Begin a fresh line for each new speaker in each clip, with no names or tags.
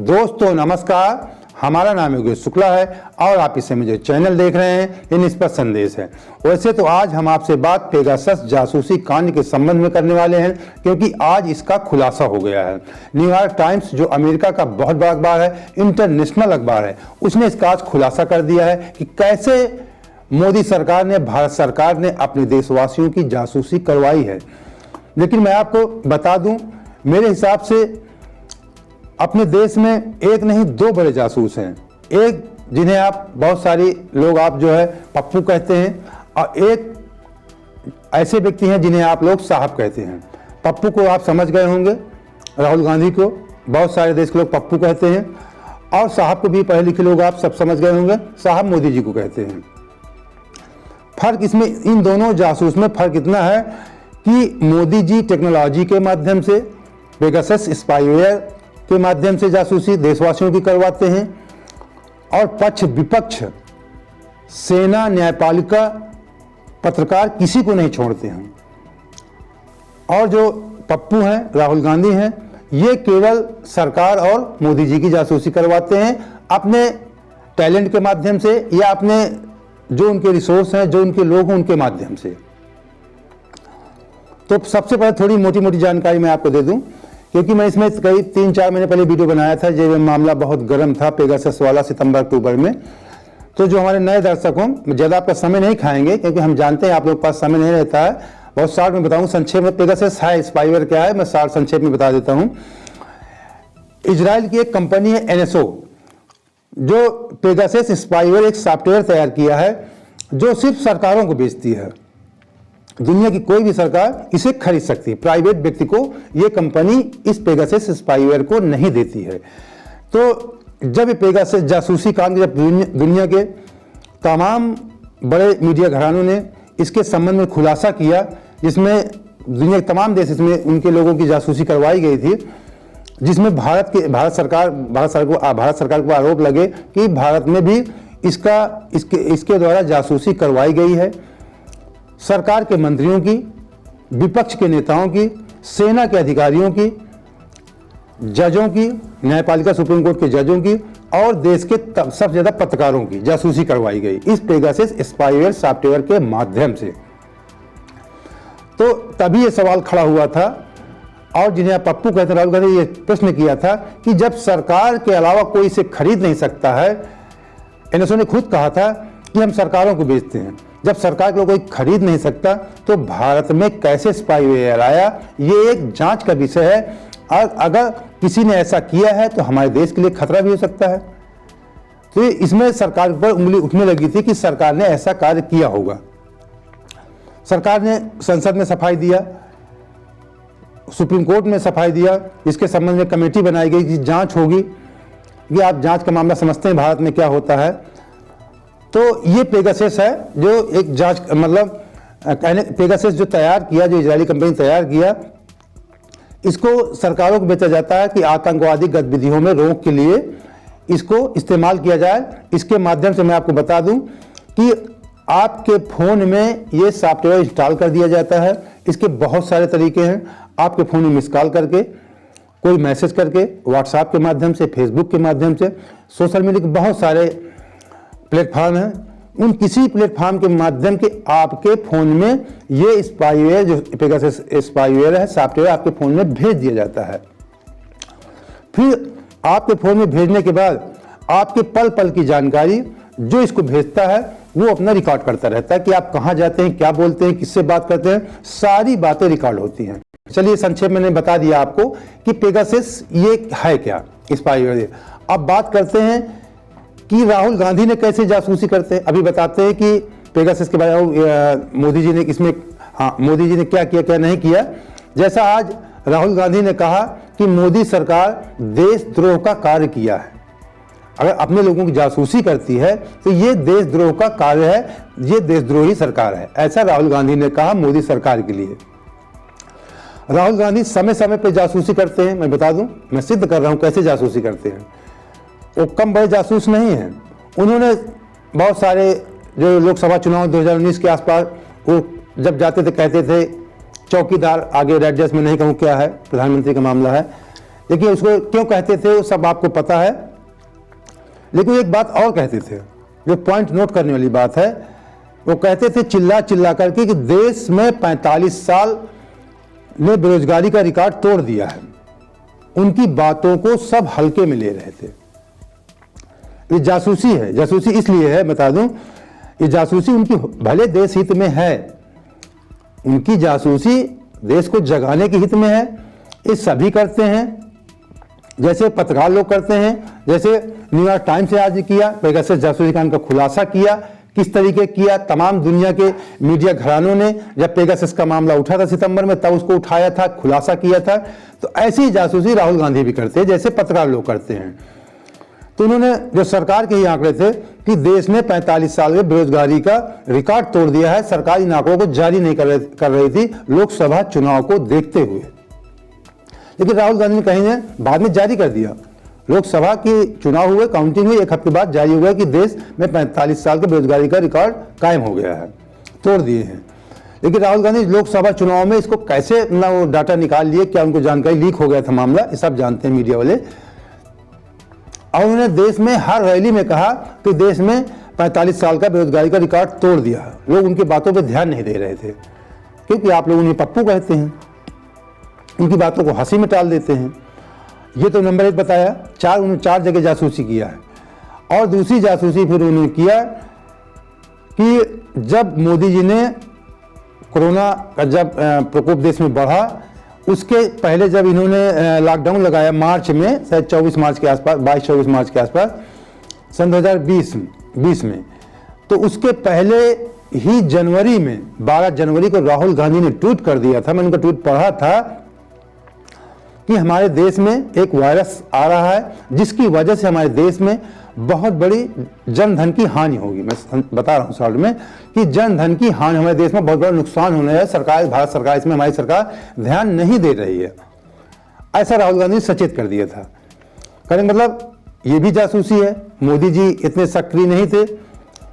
दोस्तों नमस्कार, हमारा नाम योगेश शुक्ला है और आप इस समय जो चैनल देख रहे हैं ये निष्पक्ष संदेश है। वैसे तो आज हम आपसे बात पेगासस जासूसी कांड के संबंध में करने वाले हैं, क्योंकि आज इसका खुलासा हो गया है। न्यूयॉर्क टाइम्स जो अमेरिका का बहुत बड़ा अखबार है, इंटरनेशनल अखबार है, उसने इसका आज खुलासा कर दिया है कि कैसे मोदी सरकार ने, भारत सरकार ने अपने देशवासियों की जासूसी करवाई है। लेकिन मैं आपको बता दूं, मेरे हिसाब से अपने देश में एक नहीं दो बड़े जासूस हैं। एक जिन्हें आप बहुत सारी लोग आप जो है पप्पू कहते हैं, और एक ऐसे व्यक्ति हैं जिन्हें आप लोग साहब कहते हैं। पप्पू को आप समझ गए होंगे, राहुल गांधी को बहुत सारे देश के लोग पप्पू कहते हैं, और साहब को भी पढ़े लिखे लोग आप सब समझ गए होंगे, साहब मोदी जी को कहते हैं। फर्क इसमें, इन दोनों जासूस में फर्क इतना है कि मोदी जी टेक्नोलॉजी के माध्यम से, पेगासस स्पाईवेयर के माध्यम से जासूसी देशवासियों की करवाते हैं, और पक्ष विपक्ष, सेना, न्यायपालिका, पत्रकार किसी को नहीं छोड़ते हैं। और जो पप्पू हैं, राहुल गांधी हैं, ये केवल सरकार और मोदी जी की जासूसी करवाते हैं अपने टैलेंट के माध्यम से, या अपने जो उनके रिसोर्स हैं, जो उनके लोग हैं, उनके माध्यम से। तो सबसे पहले थोड़ी मोटी मोटी जानकारी मैं आपको दे दूं, क्योंकि मैं इसमें करीब 3-4 महीने पहले वीडियो बनाया था जब मामला बहुत गर्म था पेगासस वाला, सितंबर अक्टूबर में। तो जो हमारे नए दर्शक हों, ज़्यादा आपका समय नहीं खाएंगे क्योंकि हम जानते हैं आप लोग के पास समय नहीं रहता है। बहुत शॉर्ट में बताऊं, संक्षेप में पेगासस है, स्पाईवेयर क्या है, मैं शॉर्ट संक्षेप में बता देता हूं। इजराइल की एक कंपनी है NSO, जो पेगासस स्पाईवेयर एक सॉफ्टवेयर तैयार किया है जो सिर्फ सरकारों को बेचती है। दुनिया की कोई भी सरकार इसे खरीद सकती है, प्राइवेट व्यक्ति को ये कंपनी इस पेगासस स्पाईवेयर को नहीं देती है। तो जब ये पेगासस जासूसी कांड, जब दुनिया के तमाम बड़े मीडिया घरानों ने इसके संबंध में खुलासा किया, जिसमें दुनिया के तमाम देश इसमें उनके लोगों की जासूसी करवाई गई थी, जिसमें भारत सरकार को आरोप लगे कि भारत में भी इसके द्वारा जासूसी करवाई गई है। सरकार के मंत्रियों की, विपक्ष के नेताओं की, सेना के अधिकारियों की, जजों की, न्यायपालिका सुप्रीम कोर्ट के जजों की, और देश के सबसे ज्यादा पत्रकारों की जासूसी करवाई गई इस पेगासस स्पाईवेयर सॉफ्टवेयर के माध्यम से। तो तभी ये सवाल खड़ा हुआ था, और जिन्हें आप पप्पू कहते हैं, राहुल गांधी ये प्रश्न किया था कि जब सरकार के अलावा कोई इसे खरीद नहीं सकता है, NSO ने खुद कहा था कि हम सरकारों को बेचते हैं, जब सरकार के लोग कोई खरीद नहीं सकता तो भारत में कैसे स्पाईवेयर आया, ये एक जांच का विषय है। और अगर किसी ने ऐसा किया है तो हमारे देश के लिए खतरा भी हो सकता है। तो इसमें सरकार पर उंगली उठने लगी थी कि सरकार ने ऐसा कार्य किया होगा। सरकार ने संसद में सफाई दिया, सुप्रीम कोर्ट में सफाई दिया, इसके संबंध में कमेटी बनाई गई कि जांच होगी, कि आप जांच का मामला समझते हैं भारत में क्या होता है। तो ये पेगासस है जो एक जांच, मतलब पेगासस जो तैयार किया, जो इजरायली कंपनी तैयार किया, इसको सरकारों को बेचा जाता है कि आतंकवादी गतिविधियों में रोक के लिए इसको इस्तेमाल किया जाए। इसके माध्यम से मैं आपको बता दूं कि आपके फ़ोन में ये सॉफ्टवेयर इंस्टॉल कर दिया जाता है। इसके बहुत सारे तरीके हैं। आपके फ़ोन में मिस कॉल करके, कोई मैसेज करके, व्हाट्सएप के माध्यम से, फेसबुक के माध्यम से, सोशल मीडिया के बहुत सारे प्लेटफॉर्म है, उन किसी प्लेटफॉर्म के माध्यम के आपके फ़ोन में ये स्पाईवेयर, जो पेगासस स्पाईवेयर है, सॉफ्टवेयर आपके फ़ोन में भेज दिया जाता है। फिर आपके फ़ोन में भेजने के बाद आपके पल पल की जानकारी जो इसको भेजता है वो अपना रिकॉर्ड करता रहता है कि आप कहाँ जाते हैं, क्या बोलते हैं, किससे बात करते हैं, सारी बातें रिकॉर्ड होती हैं। चलिए संक्षेप में मैंने बता दिया आपको कि पेगासस ये है क्या, स्पाईवेयर। अब बात करते हैं कि राहुल गांधी ने कैसे जासूसी करते हैं। अभी बताते हैं कि पेगासस के बारे में मोदी जी ने इसमें, मोदी जी ने क्या किया, क्या नहीं किया। जैसा आज राहुल गांधी ने कहा कि मोदी सरकार देशद्रोह का कार्य किया है। अगर अपने लोगों की जासूसी करती है तो ये देशद्रोह का कार्य है, ये देशद्रोही सरकार है, ऐसा राहुल गांधी ने कहा मोदी सरकार के लिए। राहुल गांधी समय समय पर जासूसी करते हैं। मैं बता दूं, मैं सिद्ध कर रहा हूं कैसे जासूसी करते हैं। वो कम बड़े जासूस नहीं हैं। उन्होंने बहुत सारे जो लोकसभा चुनाव 2019 के आसपास, वो जब जाते थे कहते थे चौकीदार आगे, रेड ड्रेस में नहीं कहूँ क्या है, प्रधानमंत्री का मामला है, देखिए उसको क्यों कहते थे वो सब आपको पता है, लेकिन एक बात और कहते थे जो पॉइंट नोट करने वाली बात है। वो कहते थे चिल्ला चिल्ला करके कि देश में 45 साल ने बेरोजगारी का रिकॉर्ड तोड़ दिया है। उनकी बातों को सब हल्के में ले रहे थे। ये जासूसी है, जासूसी इसलिए है बता दूं, ये जासूसी उनकी भले देश हित में है, उनकी जासूसी देश को जगाने के हित में है। ये सभी करते हैं, जैसे पत्रकार लोग करते हैं, जैसे न्यूयॉर्क टाइम्स ने आज किया, पेगासस जासूसी कांड का खुलासा किया। किस तरीके किया? तमाम दुनिया के मीडिया घरानों ने जब पेगासस का मामला उठा था सितंबर में, तब उसको उठाया था, खुलासा किया था। तो ऐसी जासूसी राहुल गांधी भी करते हैं, जैसे पत्रकार लोग करते हैं। तो उन्होंने जो सरकार के ही आंकड़े थे कि देश ने 45 साल में बेरोजगारी का रिकॉर्ड तोड़ दिया है, सरकार इन आंकड़ों को जारी नहीं कर रही थी लोकसभा चुनाव को देखते हुए। लेकिन राहुल गांधी ने कहीं बाद में जारी कर दिया। लोकसभा के चुनाव हुए, काउंटिंग हुई, एक हफ्ते बाद जारी हुआ कि देश में 45 साल के बेरोजगारी का रिकॉर्ड कायम हो गया है, तोड़ दिए हैं। लेकिन राहुल गांधी लोकसभा चुनाव में इसको कैसे ना वो डाटा निकाल लिए, क्या उनको जानकारी लीक हो गया था मामला, ये सब जानते हैं मीडिया वाले। और उन्होंने देश में हर रैली में कहा कि देश में 45 साल का बेरोजगारी का रिकॉर्ड तोड़ दिया। लोग उनकी बातों पर ध्यान नहीं दे रहे थे, क्योंकि आप लोग उन्हें पप्पू कहते हैं, उनकी बातों को हंसी में टाल देते हैं। ये तो नंबर 1 बताया। उन्होंने 4 जगह जासूसी किया है। और दूसरी जासूसी फिर उन्होंने किया कि जब मोदी जी ने कोरोना का जब प्रकोप देश में बढ़ा, उसके पहले जब इन्होंने लॉकडाउन लगाया मार्च में, शायद 24 मार्च के आसपास, 22-24 मार्च के आसपास सन 2020 में, तो उसके पहले ही जनवरी में 12 जनवरी को राहुल गांधी ने ट्वीट कर दिया था, मैंने उनका ट्वीट पढ़ा था कि हमारे देश में एक वायरस आ रहा है जिसकी वजह से हमारे देश में बहुत बड़ी जनधन की हानि होगी। मैं बता रहा हूँ शॉर्ट में कि जनधन की हानि, हमारे देश में बहुत बड़ा नुकसान होने है। सरकार, भारत सरकार, इसमें हमारी सरकार ध्यान नहीं दे रही है, ऐसा राहुल गांधी ने सचेत कर दिया था। कहने मतलब ये भी जासूसी है। मोदी जी इतने सक्रिय नहीं थे,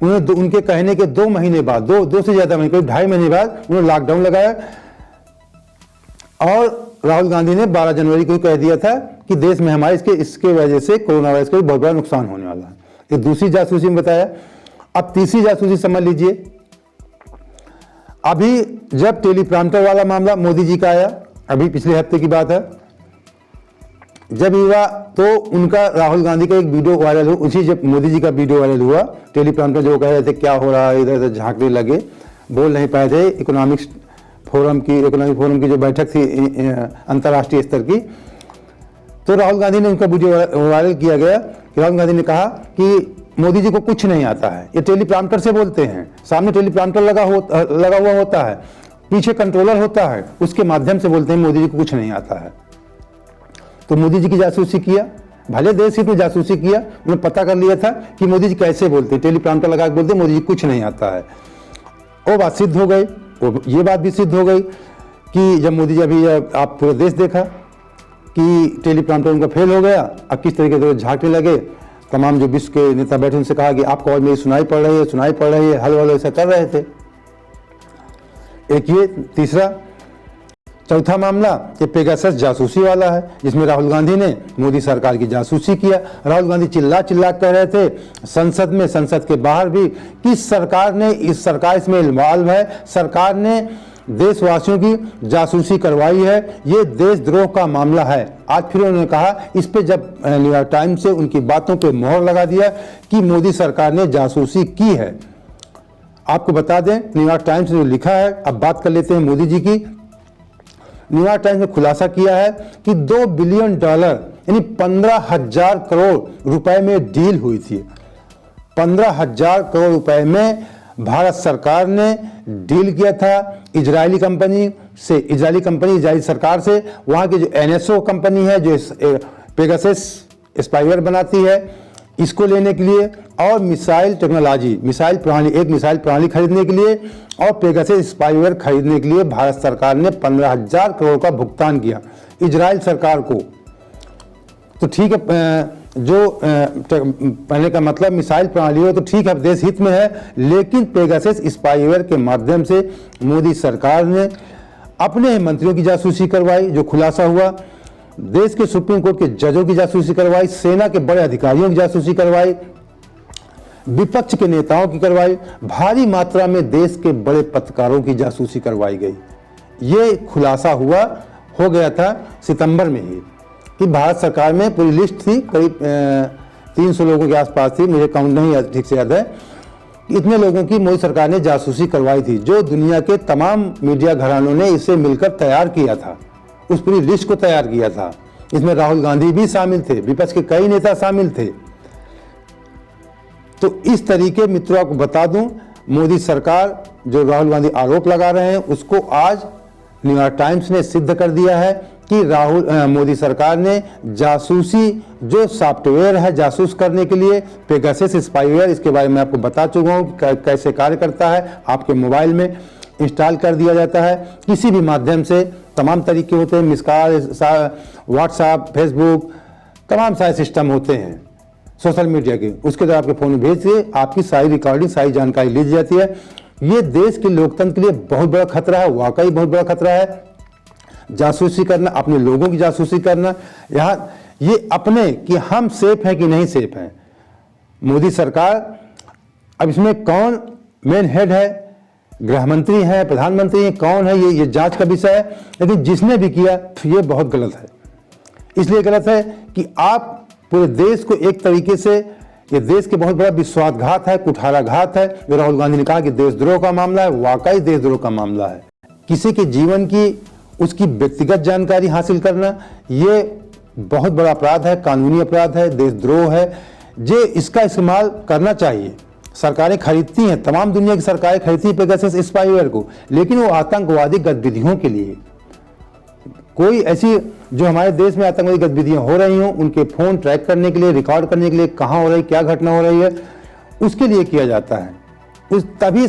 उन्होंने उनके कहने के 2 महीने बाद, दो से ज्यादा महीने, करीब 2.5 महीने बाद उन्होंने लॉकडाउन लगाया। और राहुल गांधी ने 12 जनवरी को कह दिया था कि देश में हमारे इसके वजह से कोरोना वायरस का बहुत बड़ा नुकसान होने वाला है। ये दूसरी जासूसी में बताया। अब तीसरी जासूसी समझ लीजिए। अभी जब टेलीप्रॉम्प्टर वाला मामला मोदी जी का आया, अभी पिछले हफ्ते की बात है, जब हुआ तो उनका राहुल गांधी का एक वीडियो वायरल हुआ। उसी जब मोदी जी का वीडियो वायरल हुआ, टेलीप्रॉम्प्टर जो कह रहे थे क्या हो रहा है, इधर उधर झांकने लगे, बोल नहीं पाए थे। इकोनॉमिक फोरम की जो बैठक थी अंतर्राष्ट्रीय स्तर की, तो राहुल गांधी ने उनका वीडियो वायरल किया गया कि राहुल गांधी ने कहा कि मोदी जी को कुछ नहीं आता है, ये टेलीप्रॉम्प्टर से बोलते हैं, सामने टेलीप्रॉम्प्टर लगा हुआ होता है, पीछे कंट्रोलर होता है, उसके माध्यम से बोलते हैं मोदी जी को कुछ नहीं आता है। तो मोदी जी की जासूसी किया, भले देश हित में जासूसी किया, उन्होंने पता कर लिया था कि मोदी जी कैसे बोलते हैं, टेलीप्रॉम्प्टर लगा के बोलते हैं मोदी जी कुछ नहीं आता है। वो बात सिद्ध हो गई। ये बात भी सिद्ध हो गई कि जब मोदी जी, अभी आप पूरा देश देखा कि टेलीप्रॉम्प्टर उनका फेल हो गया, अब किस तरीके से झांकने लगे। तमाम जो विश्व के नेता बैठे उनसे कहा कि आपको आवाज मेरी सुनाई पड़ रही है, हल ऐसा कर रहे थे। एक ये तीसरा। चौथा मामला ये पेगासस जासूसी वाला है, जिसमें राहुल गांधी ने मोदी सरकार की जासूसी किया। राहुल गांधी चिल्ला कह रहे थे संसद में, संसद के बाहर भी, कि सरकार इसमें इन्वॉल्व है, सरकार ने देशवासियों की जासूसी करवाई है, ये देशद्रोह का मामला है। आज फिर उन्होंने कहा, इस पे जब न्यूयॉर्क टाइम्स से उनकी बातों पे मोहर लगा दिया कि मोदी सरकार ने जासूसी की है। आपको बता दें न्यूयॉर्क टाइम्स ने लिखा है। अब बात कर लेते हैं मोदी जी की। न्यूयॉर्क टाइम्स ने खुलासा किया है कि $2 बिलियन यानी 15,000 करोड़ रुपए में डील हुई थी। 15,000 करोड़ रुपए में भारत सरकार ने डील किया था इजरायली कंपनी से, इजरायली सरकार से। वहां की जो NSO कंपनी है जो पेगासस स्पाईवेयर बनाती है, इसको लेने के लिए, और मिसाइल प्रणाली खरीदने के लिए, और पेगासस स्पाईवेयर खरीदने के लिए भारत सरकार ने 15,000 करोड़ का भुगतान किया इजराइल सरकार को। तो ठीक है, जो पहले का मतलब मिसाइल प्रणाली हो तो ठीक है, देश हित में है, लेकिन पेगासस स्पाईवेयर के माध्यम से मोदी सरकार ने अपने मंत्रियों की जासूसी करवाई, जो खुलासा हुआ। देश के सुप्रीम कोर्ट के जजों की जासूसी करवाई, सेना के बड़े अधिकारियों की जासूसी करवाई, विपक्ष के नेताओं की करवाई, भारी मात्रा में देश के बड़े पत्रकारों की जासूसी करवाई गई। ये खुलासा हो गया था सितंबर में ही कि भारत सरकार में पूरी लिस्ट थी, करीब 300 लोगों के आसपास थी, मुझे काउंट नहीं ठीक से याद है। इतने लोगों की मोदी सरकार ने जासूसी करवाई थी, जो दुनिया के तमाम मीडिया घरानों ने इसे मिलकर तैयार किया था, उस पूरी लिस्ट को तैयार किया था। इसमें राहुल गांधी भी शामिल थे, विपक्ष के कई नेता शामिल थे। तो इस तरीके मित्रों आपको बता दूं, मोदी सरकार जो राहुल गांधी आरोप लगा रहे हैं उसको आज न्यूयॉर्क टाइम्स ने सिद्ध कर दिया है कि मोदी सरकार ने जासूसी जो सॉफ्टवेयर है जासूस करने के लिए, पेगासस स्पाईवेयर, इसके बारे में आपको बता चुका हूँ कैसे कार्य करता है। आपके मोबाइल में इंस्टॉल कर दिया जाता है, किसी भी माध्यम से, तमाम तरीके होते हैं, मिस कॉल, व्हाट्सएप, फेसबुक, तमाम सारे सिस्टम होते हैं सोशल मीडिया के, उसके द्वारा आपके फ़ोन में भेज के आपकी सारी रिकॉर्डिंग, सारी जानकारी ली जाती है। ये देश के लोकतंत्र के लिए बहुत बड़ा खतरा है, वाकई बहुत बड़ा खतरा है। जासूसी करना, अपने लोगों की जासूसी करना, यहाँ ये अपने कि हम सेफ हैं कि नहीं सेफ हैं। मोदी सरकार, अब इसमें कौन मेन हेड है, गृह मंत्री है, प्रधानमंत्री है, कौन है, ये जांच का विषय है। लेकिन जिसने भी किया ये बहुत गलत है। इसलिए गलत है कि आप पूरे देश को एक तरीके से, ये देश के बहुत बड़ा विश्वासघात है, कुठाराघात है। जो राहुल गांधी ने कहा कि देशद्रोह का मामला है, वाकई देशद्रोह का मामला है। किसी के जीवन की, उसकी व्यक्तिगत जानकारी हासिल करना ये बहुत बड़ा अपराध है, कानूनी अपराध है, देशद्रोह है। जो इसका इस्तेमाल करना चाहिए, सरकारें खरीदती हैं, तमाम दुनिया की सरकारें खरीदती हैं पेगासस स्पाईवेयर को, लेकिन वो आतंकवादी गतिविधियों के लिए। कोई ऐसी जो हमारे देश में आतंकवादी गतिविधियां हो रही हों, उनके फोन ट्रैक करने के लिए, रिकॉर्ड करने के लिए, कहाँ हो रही, क्या घटना हो रही है, उसके लिए किया जाता है। तभी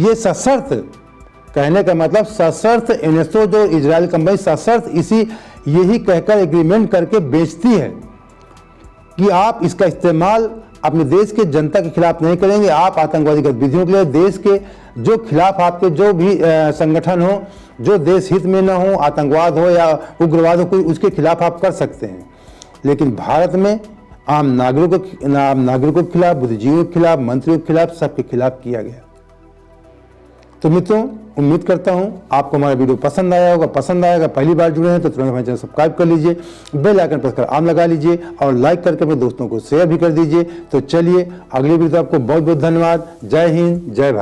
ये सशर्त, कहने का मतलब सशर्त, एनएसओ जो इजरायल कंपनी सशर्त यही कहकर एग्रीमेंट करके बेचती है कि आप इसका इस्तेमाल अपने देश के जनता के खिलाफ नहीं करेंगे, आप आतंकवादी गतिविधियों के लिए, देश के जो खिलाफ आपके जो भी संगठन हो, जो देश हित में ना हो, आतंकवाद हो या उग्रवाद हो, कोई उसके खिलाफ आप कर सकते हैं। लेकिन भारत में आम नागरिकों के खिलाफ, बुद्धिजीवियों के खिलाफ, मंत्रियों के खिलाफ, सबके खिलाफ किया गया। तो मित्रों, उम्मीद करता हूं आपको हमारा वीडियो पसंद आया होगा। पसंद आएगा, पहली बार जुड़े हैं तो तुरंत हमारे चैनल सब्सक्राइब कर लीजिए, बेल आइकन प्रेस कर आम लगा लीजिए और लाइक करके अपने दोस्तों को शेयर भी कर दीजिए। तो चलिए, अगली वीडियो आपको बहुत बहुत धन्यवाद। जय हिंद, जय भारत।